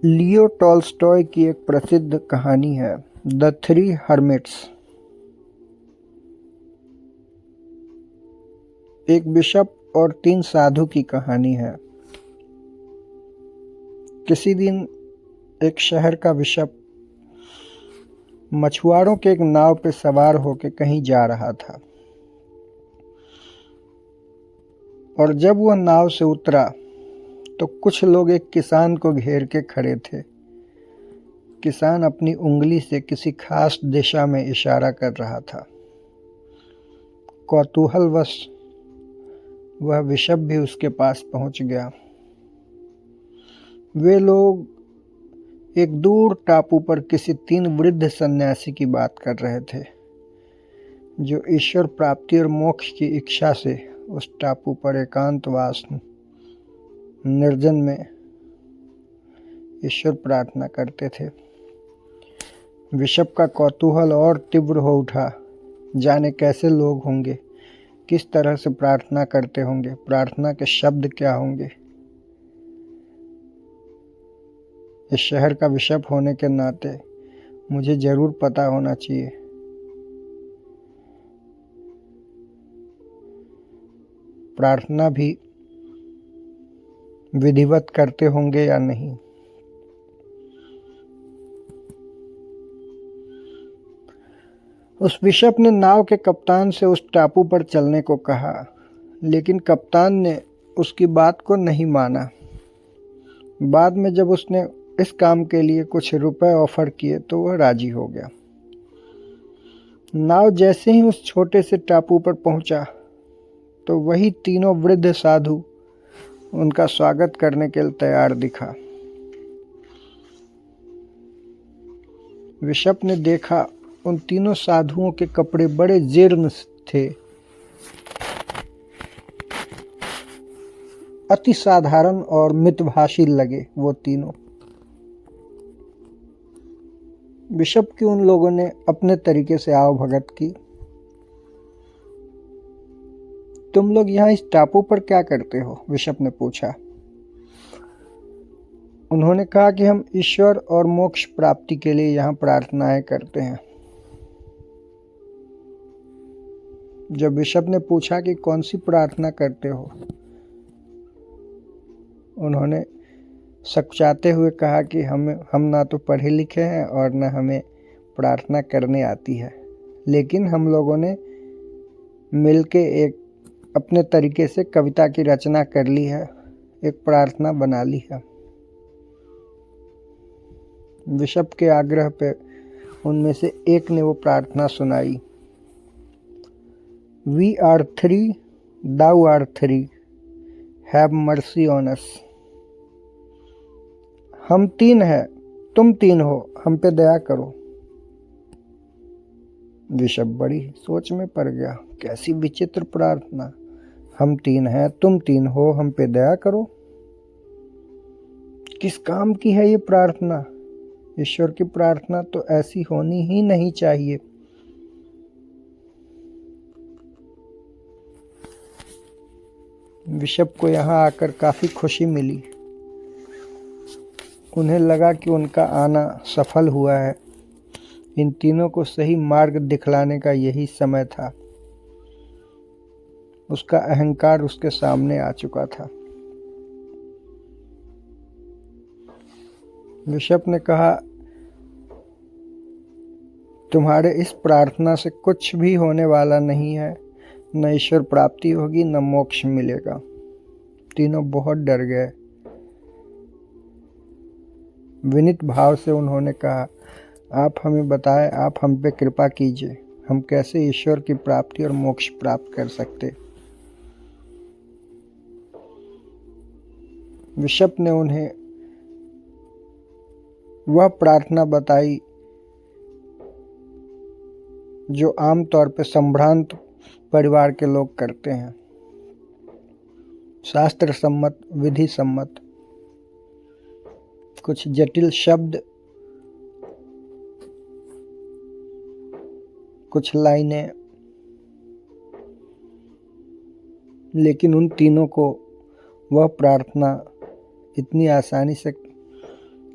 Leo Tolstoy की एक प्रसिद्ध कहानी है द थ्री हर्मिट्स। एक बिशप और 3 साधु की कहानी है। किसी दिन एक शहर का बिशप मछुआरों के एक नाव पर सवार होकर कहीं जा रहा था और जब वह नाव से उतरा तो कुछ लोग एक किसान को घेर के खड़े थे। किसान अपनी उंगली से किसी खास दिशा में इशारा कर रहा था। कौतूहलवश वह बिशप भी उसके पास पहुंच गया। वे लोग एक दूर टापू पर किसी 3 वृद्ध सन्यासी की बात कर रहे थे जो ईश्वर प्राप्ति और मोक्ष की इच्छा से उस टापू पर एकांतवास निर्जन में ईश्वर प्रार्थना करते थे। बिशप का कौतूहल और तीव्र हो उठा। जाने कैसे लोग होंगे, किस तरह से प्रार्थना करते होंगे, प्रार्थना के शब्द क्या होंगे। इस शहर का बिशप होने के नाते मुझे जरूर पता होना चाहिए। प्रार्थना भी विधिवत करते होंगे या नहीं। उस बिशप ने नाव के कप्तान से उस टापू पर चलने को कहा, लेकिन कप्तान ने उसकी बात को नहीं माना। बाद में जब उसने इस काम के लिए कुछ रुपए ऑफर किए तो वह राजी हो गया। नाव जैसे ही उस छोटे से टापू पर पहुंचा तो वही तीनों वृद्ध साधु उनका स्वागत करने के लिए तैयार दिखा। बिशप ने देखा उन तीनों साधुओं के कपड़े बड़े जीर्ण थे। अति साधारण और मितभाषी लगे वो तीनों। बिशप की उन लोगों ने अपने तरीके से आवभगत की। तुम लोग यहाँ इस टापू पर क्या करते हो? बिशप ने पूछा। उन्होंने कहा कि हम ईश्वर और मोक्ष प्राप्ति के लिए यहाँ प्रार्थनाएं करते हैं। जब बिशप ने पूछा कि कौन सी प्रार्थना करते हो, उन्होंने सकचाते हुए कहा कि हम ना तो पढ़े लिखे हैं और न हमें प्रार्थना करने आती है, लेकिन हम लोगों ने मिलके एक अपने तरीके से कविता की रचना कर ली है, एक प्रार्थना बना ली है। बिशप के आग्रह पे उनमें से एक ने वो प्रार्थना सुनाई। We are 3, thou art 3, have mercy on us। हम 3 हैं, तुम 3 हो, हम पे दया करो। बिशप बड़ी सोच में पड़ गया। कैसी विचित्र प्रार्थना। हम 3 हैं, तुम 3 हो, हम पे दया करो। किस काम की है ये प्रार्थना? ईश्वर की प्रार्थना तो ऐसी होनी ही नहीं चाहिए। बिशप को यहाँ आकर काफी खुशी मिली। उन्हें लगा कि उनका आना सफल हुआ है। इन तीनों को सही मार्ग दिखलाने का यही समय था। उसका अहंकार उसके सामने आ चुका था। बिशप ने कहा, तुम्हारे इस प्रार्थना से कुछ भी होने वाला नहीं है। न ईश्वर प्राप्ति होगी, न मोक्ष मिलेगा। तीनों बहुत डर गए। विनीत भाव से उन्होंने कहा, आप हमें बताएं, आप हम पे कृपा कीजिए। हम कैसे ईश्वर की प्राप्ति और मोक्ष प्राप्त कर सकते? बिशप ने उन्हें वह प्रार्थना बताई जो आमतौर पर संभ्रांत परिवार के लोग करते हैं। शास्त्र सम्मत, विधि सम्मत, कुछ जटिल शब्द, कुछ लाइनें, लेकिन उन तीनों को वह प्रार्थना इतनी आसानी से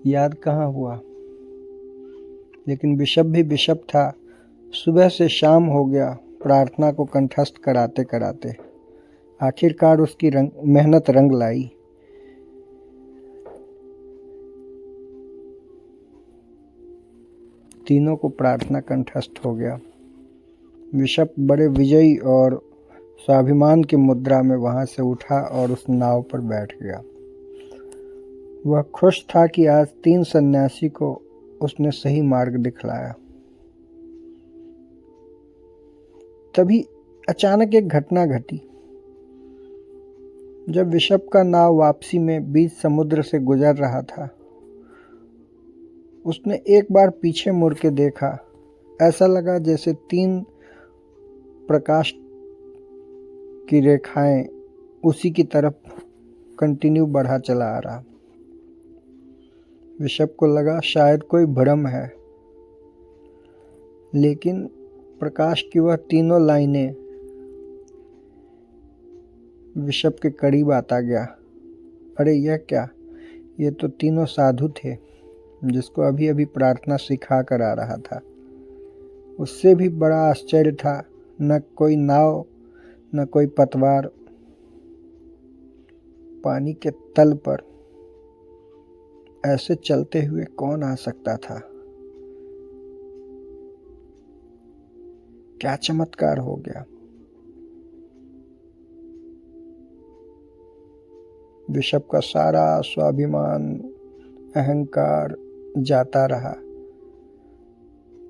याद कहाँ हुआ। लेकिन बिशप भी बिशप था। सुबह से शाम हो गया प्रार्थना को कंठस्थ कराते कराते। आखिरकार उसकी मेहनत रंग लाई। तीनों को प्रार्थना कंठस्थ हो गया। बिशप बड़े विजयी और स्वाभिमान की मुद्रा में वहां से उठा और उस नाव पर बैठ गया। वह खुश था कि आज 3 सन्यासी को उसने सही मार्ग दिखलाया। तभी अचानक एक घटना घटी। जब बिशप का नाव वापसी में बीच समुद्र से गुजर रहा था, उसने एक बार पीछे मुड़ के देखा। ऐसा लगा जैसे 3 प्रकाश की रेखाएं उसी की तरफ कंटिन्यू बढ़ा चला आ रहा। बिशप को लगा शायद कोई भ्रम है, लेकिन प्रकाश की वह तीनों लाइनें बिशप के करीब आता गया। अरे यह क्या, ये तो तीनों साधु थे जिसको अभी अभी प्रार्थना सिखा कर आ रहा था। उससे भी बड़ा आश्चर्य था, न कोई नाव न कोई पतवार। पानी के तल पर ऐसे चलते हुए कौन आ सकता था। क्या चमत्कार हो गया। बिशप का सारा स्वाभिमान अहंकार जाता रहा।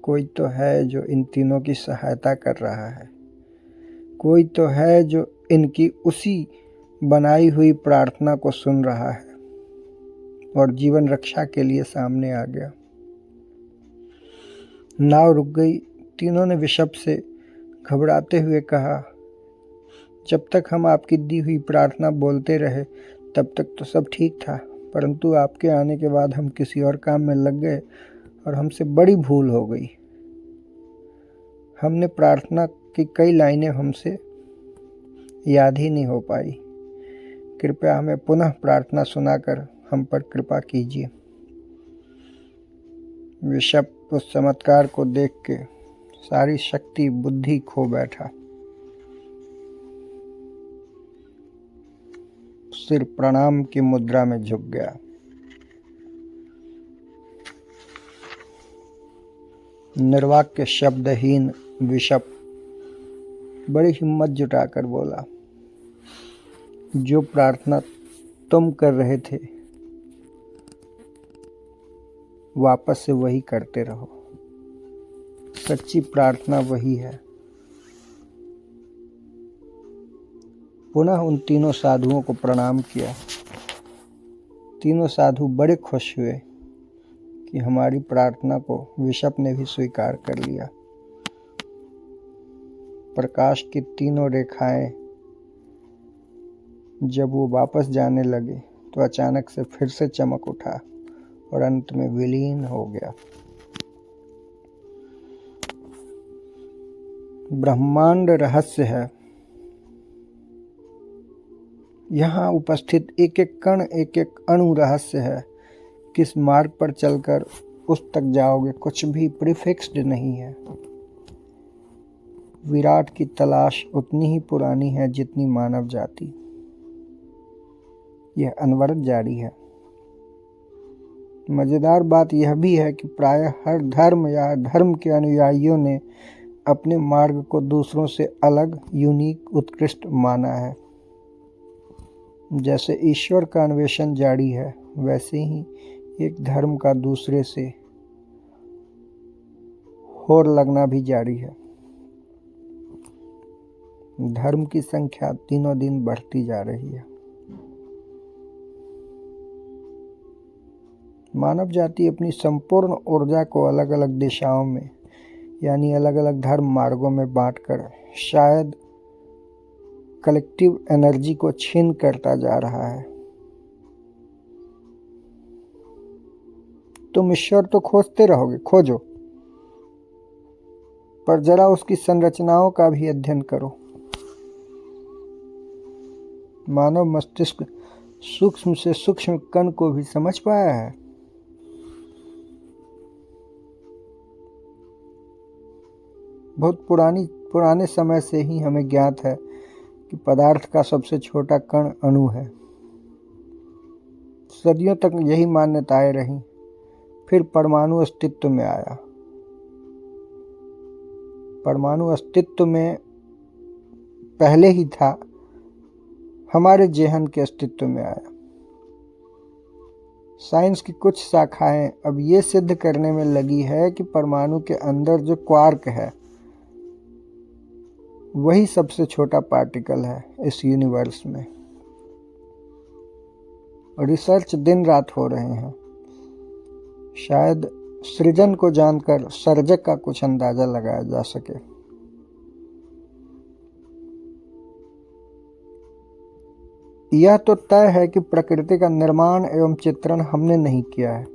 कोई तो है जो इन तीनों की सहायता कर रहा है। कोई तो है जो इनकी उसी बनाई हुई प्रार्थना को सुन रहा है और जीवन रक्षा के लिए सामने आ गया। नाव रुक गई। तीनों ने बिशप से घबराते हुए कहा, जब तक हम आपकी दी हुई प्रार्थना बोलते रहे तब तक तो सब ठीक था, परंतु आपके आने के बाद हम किसी और काम में लग गए और हमसे बड़ी भूल हो गई। हमने प्रार्थना की कई लाइनें हमसे याद ही नहीं हो पाई। कृपया हमें पुनः प्रार्थना सुनाकर हम पर कृपा कीजिए। बिशप उस चमत्कार को देख के सारी शक्ति बुद्धि खो बैठा। सिर प्रणाम की मुद्रा में झुक गया। निर्वाक्य शब्दहीन बिशप बड़ी हिम्मत जुटाकर बोला, जो प्रार्थना तुम कर रहे थे वापस से वही करते रहो। सच्ची प्रार्थना वही है। पुनः उन तीनों साधुओं को प्रणाम किया। तीनों साधु बड़े खुश हुए कि हमारी प्रार्थना को बिशप ने भी स्वीकार कर लिया। प्रकाश की तीनों रेखाएं जब वो वापस जाने लगे तो अचानक से फिर से चमक उठा और अंत में विलीन हो गया। ब्रह्मांड रहस्य है। यहाँ उपस्थित एक एक कण एक एक अणु रहस्य है। किस मार्ग पर चलकर उस तक जाओगे कुछ भी प्रीफिक्स्ड नहीं है। विराट की तलाश उतनी ही पुरानी है जितनी मानव जाति। यह अनवरत जारी है। मजेदार बात यह भी है कि प्रायः हर धर्म या धर्म के अनुयायियों ने अपने मार्ग को दूसरों से अलग, यूनिक, उत्कृष्ट माना है। जैसे ईश्वर का अन्वेषण जारी है, वैसे ही एक धर्म का दूसरे से होड़ लगना भी जारी है। धर्म की संख्या दिनों दिन बढ़ती जा रही है। मानव जाति अपनी संपूर्ण ऊर्जा को अलग अलग दिशाओं में यानी अलग अलग धर्म मार्गों में बांटकर शायद कलेक्टिव एनर्जी को छीन करता जा रहा है। तुम ईश्वर तो खोजते रहोगे, खोजो, पर जरा उसकी संरचनाओं का भी अध्ययन करो। मानव मस्तिष्क सूक्ष्म से सूक्ष्म कण को भी समझ पाया है। बहुत पुराने समय से ही हमें ज्ञात है कि पदार्थ का सबसे छोटा कण अणु है। सदियों तक यही मान्यताएं रहीं। फिर परमाणु अस्तित्व में आया। परमाणु अस्तित्व में पहले ही था, हमारे जेहन के अस्तित्व में आया। साइंस की कुछ शाखाएं अब ये सिद्ध करने में लगी है कि परमाणु के अंदर जो क्वार्क है वही सबसे छोटा पार्टिकल है इस यूनिवर्स में। रिसर्च दिन रात हो रहे हैं। शायद सृजन को जानकर सर्जक का कुछ अंदाजा लगाया जा सके। यह तो तय है कि प्रकृति का निर्माण एवं चित्रण हमने नहीं किया है।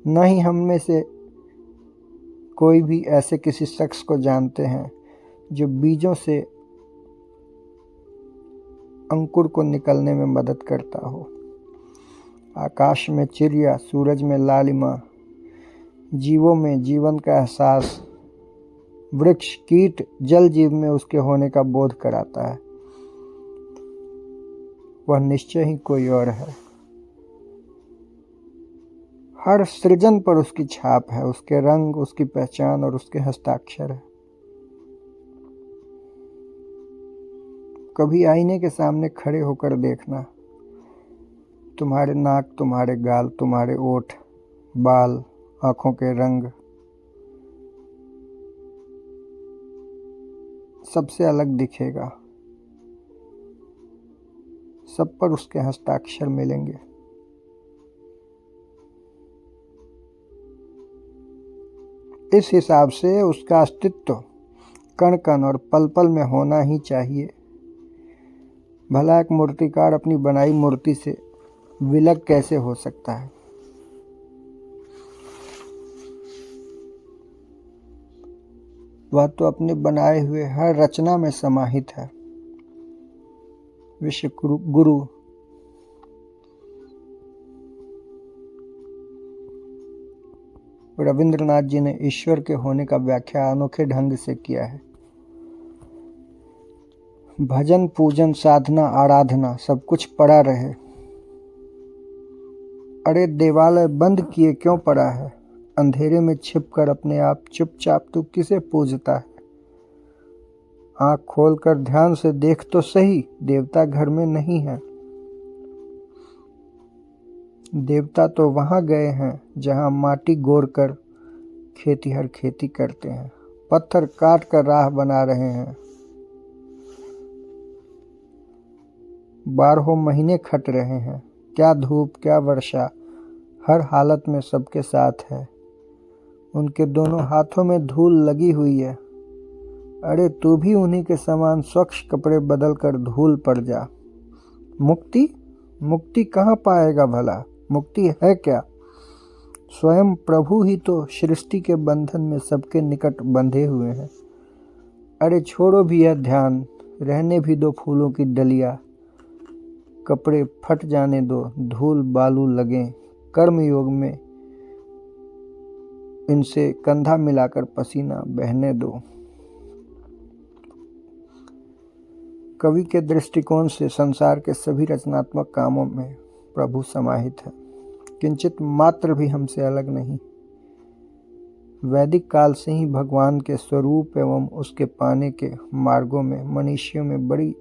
न ही हम में से कोई भी ऐसे किसी शख्स को जानते हैं जो बीजों से अंकुर को निकलने में मदद करता हो। आकाश में चिड़िया, सूरज में लालिमा, जीवों में जीवन का एहसास, वृक्ष, कीट, जल जीव में उसके होने का बोध कराता है। वह निश्चय ही कोई और है। हर सृजन पर उसकी छाप है, उसके रंग, उसकी पहचान और उसके हस्ताक्षर है। कभी आईने के सामने खड़े होकर देखना, तुम्हारे नाक, तुम्हारे गाल, तुम्हारे ओठ, बाल, आंखों के रंग सबसे अलग दिखेगा। सब पर उसके हस्ताक्षर मिलेंगे। इस हिसाब से उसका अस्तित्व कण कण और पल पल में होना ही चाहिए। भला एक मूर्तिकार अपनी बनाई मूर्ति से विलग कैसे हो सकता है? वह तो अपने बनाए हुए हर रचना में समाहित है। विश्व गुरु रविंद्रनाथ जी ने ईश्वर के होने का व्याख्या अनोखे ढंग से किया है। भजन, पूजन, साधना, आराधना सब कुछ पड़ा रहे। अरे देवालय बंद किए क्यों पड़ा है? अंधेरे में छिपकर अपने आप चुपचाप तू किसे पूजता है? आंख खोलकर ध्यान से देख तो सही, देवता घर में नहीं है। देवता तो वहां गए हैं जहां माटी गोर कर खेतीहर खेती करते हैं, पत्थर काट कर राह बना रहे हैं, 12 महीने खट रहे हैं। क्या धूप, क्या वर्षा, हर हालत में सबके साथ है। उनके दोनों हाथों में धूल लगी हुई है। अरे तू भी उन्हीं के समान स्वच्छ कपड़े बदल कर धूल पड़ जा। मुक्ति? मुक्ति कहाँ पाएगा भला? मुक्ति है क्या? स्वयं प्रभु ही तो सृष्टि के बंधन में सबके निकट बंधे हुए हैं। अरे छोड़ो भी यह ध्यान, रहने भी दो फूलों की डलिया। कपड़े फट जाने दो, धूल बालू लगे, कर्म योग में इनसे कंधा मिलाकर पसीना बहने दो। कवि के दृष्टिकोण से संसार के सभी रचनात्मक कामों में प्रभु समाहित है, किंचित मात्र भी हमसे अलग नहीं। वैदिक काल से ही भगवान के स्वरूप एवं उसके पाने के मार्गों में मनुष्यों में बड़ी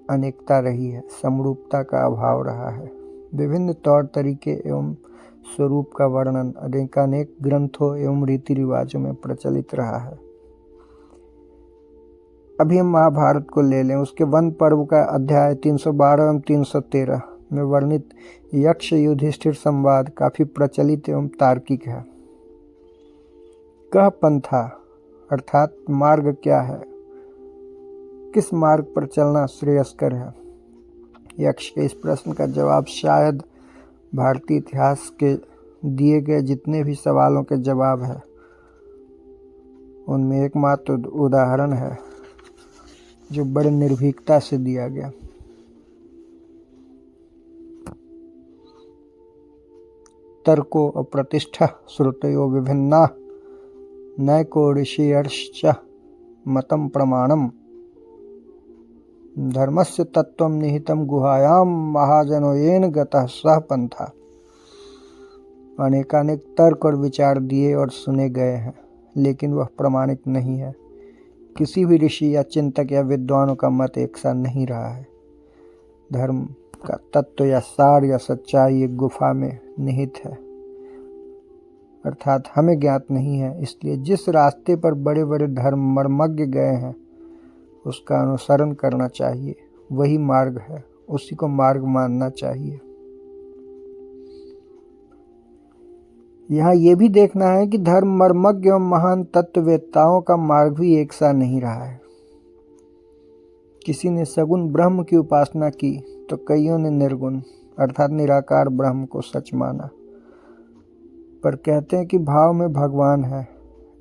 अनेकता रही है, समरूपता का अभाव रहा है। विभिन्न तौर तरीके एवं स्वरूप का वर्णन अनेकानेक ग्रंथों एवं रीति रिवाजों में प्रचलित रहा है। अभी हम महाभारत को ले लें, उसके वन पर्व का अध्याय 312 एवं 313 में वर्णित यक्ष युधिष्ठिर संवाद काफी प्रचलित एवं तार्किक है। कह पंथा अर्थात मार्ग क्या है, किस मार्ग पर चलना श्रेयस्कर है? यक्ष के इस प्रश्न का जवाब शायद भारतीय इतिहास के दिए गए जितने भी सवालों के जवाब है उनमें एकमात्र उदाहरण है जो बड़े निर्भीकता से दिया गया। तर्को और प्रतिष्ठा श्रुतयो विभिन्ना नैको ऋषियश्च मतं प्रमाणम धर्मस्य तत्त्वं निहितं गुहायां महाजनो येन गतः सः पंथा। अनेकानेक तर्क और विचार दिए और सुने गए हैं, लेकिन वह प्रमाणित नहीं है। किसी भी ऋषि या चिंतक या विद्वानों का मत एक सा नहीं रहा है। धर्म का तत्व या सार या सच्चाई एक गुफा में निहित है, अर्थात हमें ज्ञात नहीं है। इसलिए जिस रास्ते पर बड़े बड़े धर्म मर्मज्ञ गए हैं उसका अनुसरण करना चाहिए। वही मार्ग है, उसी को मार्ग मानना चाहिए। यहाँ ये भी देखना है कि धर्म मर्मज्ञ एवं महान तत्ववेत्ताओं का मार्ग भी एक सा नहीं रहा है। किसी ने सगुण ब्रह्म की उपासना की तो कईयों ने निर्गुण अर्थात निराकार ब्रह्म को सच माना, पर कहते हैं कि भाव में भगवान है।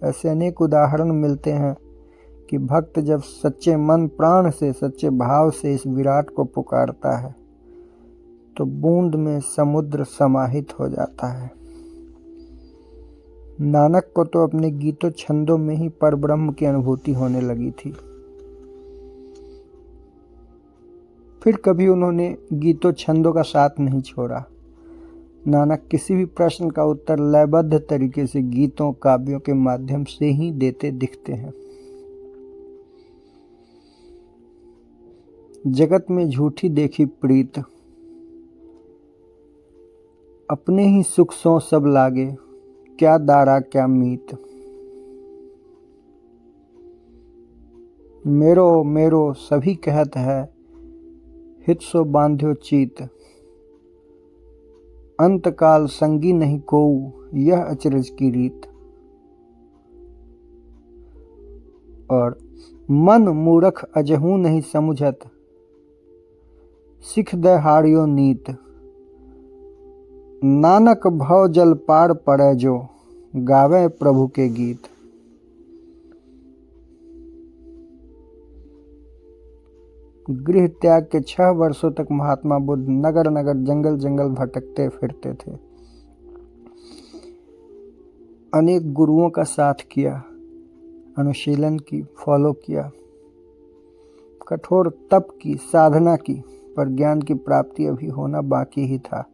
ऐसे अनेक उदाहरण मिलते हैं कि भक्त जब सच्चे मन प्राण से सच्चे भाव से इस विराट को पुकारता है तो बूंद में समुद्र समाहित हो जाता है। नानक को तो अपने गीतों छंदों में ही परब्रह्म की अनुभूति होने लगी थी। फिर कभी उन्होंने गीतों छंदों का साथ नहीं छोड़ा। नानक किसी भी प्रश्न का उत्तर लयबद्ध तरीके से गीतों काव्यों के माध्यम से ही देते दिखते हैं। जगत में झूठी देखी प्रीत, अपने ही सुख सो सब लागे, क्या दारा क्या मीत। मेरो मेरो सभी कहत है, हित सो बांध्यो चीत। अंतकाल संगी नहीं कोऊ, यह अचरज की रीत। और मन मूरख अजहू नहीं समुझत, सिख दे हाड़ियो नीत। नानक भव जल पार पड़े जो, गावे प्रभु के गीत। गृह त्याग के 6 वर्षों तक महात्मा बुद्ध नगर नगर जंगल जंगल भटकते फिरते थे। अनेक गुरुओं का साथ किया, अनुशीलन की, फॉलो किया, कठोर तप की, साधना की, पर ज्ञान की प्राप्ति अभी होना बाकी ही था।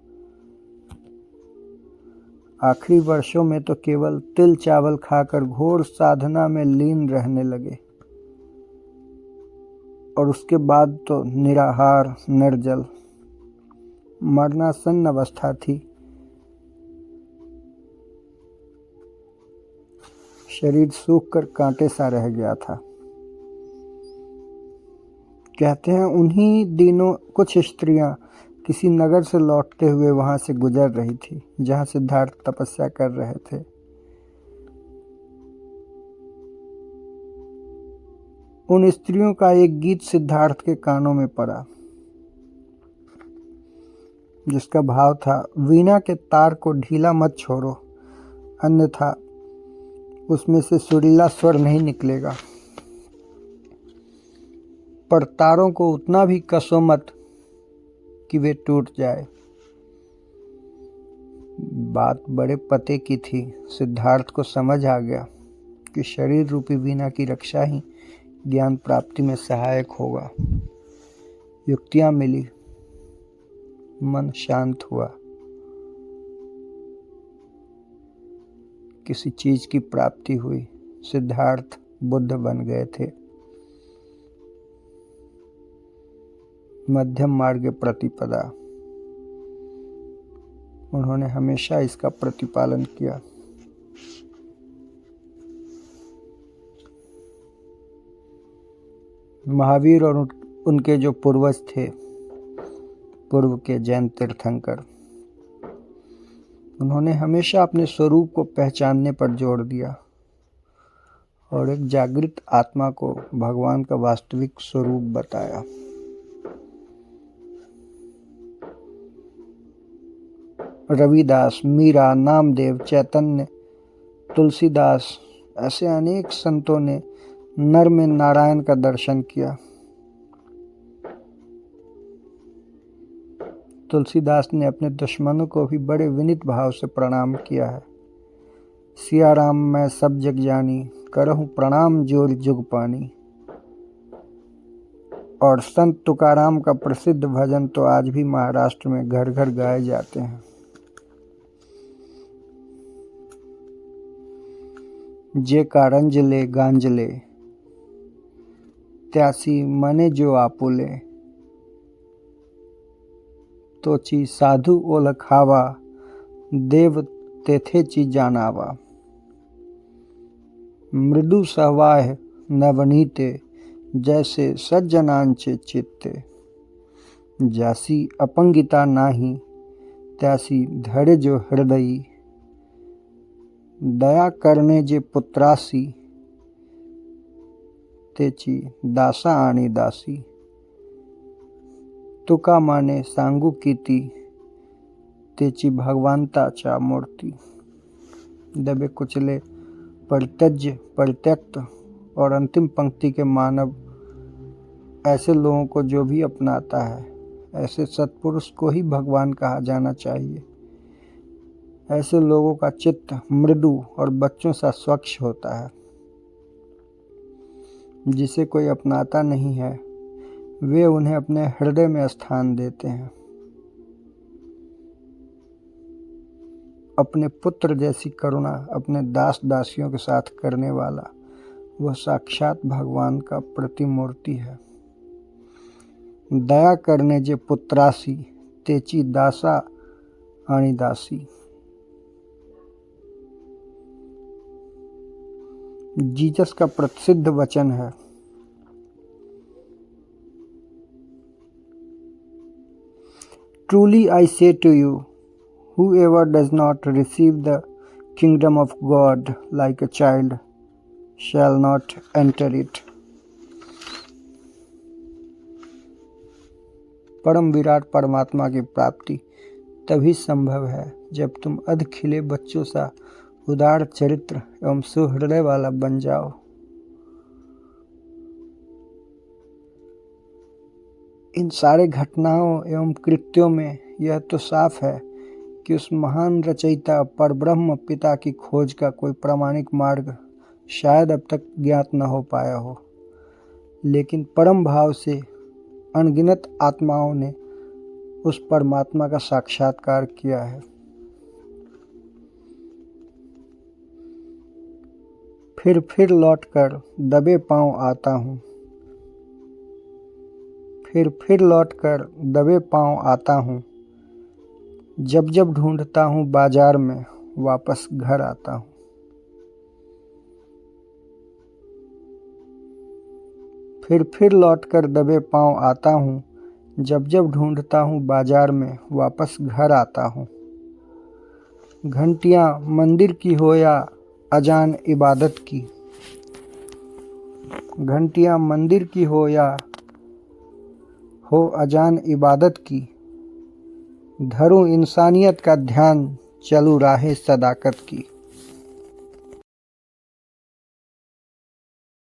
आखिरी वर्षों में तो केवल तिल चावल खाकर घोर साधना में लीन रहने लगे, और उसके बाद तो निराहार निर्जल, मरणासन्न अवस्था थी। शरीर सूख कर कांटे सा रह गया था। कहते हैं उन्हीं दिनों कुछ स्त्रियां किसी नगर से लौटते हुए वहां से गुजर रही थी जहां सिद्धार्थ तपस्या कर रहे थे। उन स्त्रियों का एक गीत सिद्धार्थ के कानों में पड़ा, जिसका भाव था, वीणा के तार को ढीला मत छोड़ो, अन्यथा उसमें से सुरीला स्वर नहीं निकलेगा। पर तारों को उतना भी कसो मत कि वे टूट जाए। बात बड़े पते की थी। सिद्धार्थ को समझ आ गया कि शरीर रूपी वीणा की रक्षा ही ज्ञान प्राप्ति में सहायक होगा। युक्तियां मिली, मन शांत हुआ, किसी चीज की प्राप्ति हुई। सिद्धार्थ बुद्ध बन गए थे। मध्यम मार्ग प्रतिपदा, उन्होंने हमेशा इसका प्रतिपालन किया। महावीर और उनके जो पूर्वज थे, पूर्व के जैन तीर्थंकर, उन्होंने हमेशा अपने स्वरूप को पहचानने पर जोर दिया और एक जागृत आत्मा को भगवान का वास्तविक स्वरूप बताया। रविदास, मीरा, नामदेव, चैतन्य, तुलसीदास, ऐसे अनेक संतों ने नर में नारायण का दर्शन किया। तुलसीदास ने अपने दुश्मनों को भी बड़े विनीत भाव से प्रणाम किया है। सिया राम मैं सब जग जानी, करहूँ प्रणाम जोर जुग पानी। और संत तुकाराम का प्रसिद्ध भजन तो आज भी महाराष्ट्र में घर घर गाए जाते हैं। जे कारंजले गांजले, त्यासी मने जो आपुले, तोची साधु ओलखावा, देव तेथेची जानावा। मृदु सहवाह नवनीते, जैसे सज्जनांचे चित्ते। जासी अपंगिता नाही, त्यासी धैर्य जो हृदयी। दया करने जे पुत्रासी, तेची दासा आणि दासी। तुका माने सांगू कीती, तेची भगवंताच्या मूर्ति। दबे कुचले परित्यज्य परित्यक्त और अंतिम पंक्ति के मानव ऐसे लोगों को जो भी अपनाता है, ऐसे सत्पुरुष को ही भगवान कहा जाना चाहिए। ऐसे लोगों का चित्त मृदु और बच्चों सा स्वच्छ होता है। जिसे कोई अपनाता नहीं है, वे उन्हें अपने हृदय में स्थान देते हैं। अपने पुत्र जैसी करुणा अपने दास दासियों के साथ करने वाला वह साक्षात भगवान का प्रतिमूर्ति है। दया करने जे पुत्रासी, तेची दासा आणि दासी। जीसस का प्रसिद्ध वचन है, truly I say to you, whoever does not receive the kingdom of God like a child shall not enter it। परम विराट परमात्मा की प्राप्ति तभी संभव है जब तुम अध खिले बच्चों सा उदार चरित्र एवं सुहृदय वाला बन जाओ। इन सारे घटनाओं एवं कृत्यों में यह तो साफ है कि उस महान रचयिता परब्रह्म पिता की खोज का कोई प्रामाणिक मार्ग शायद अब तक ज्ञात न हो पाया हो, लेकिन परम भाव से अनगिनत आत्माओं ने उस परमात्मा का साक्षात्कार किया है। फिर लौटकर दबे पांव आता हूँ, फिर लौटकर दबे पांव आता हूँ। जब जब ढूंढता हूँ बाजार में, वापस घर आता हूँ। फिर लौटकर दबे पांव आता हूँ। जब जब ढूंढता हूँ बाजार में, वापस घर आता हूँ। घंटियाँ मंदिर की हो या अजान इबादत की, घंटियाँ मंदिर की हो या हो अजान इबादत की। धरूं इंसानियत का ध्यान, चलूं राहे सदाकत की।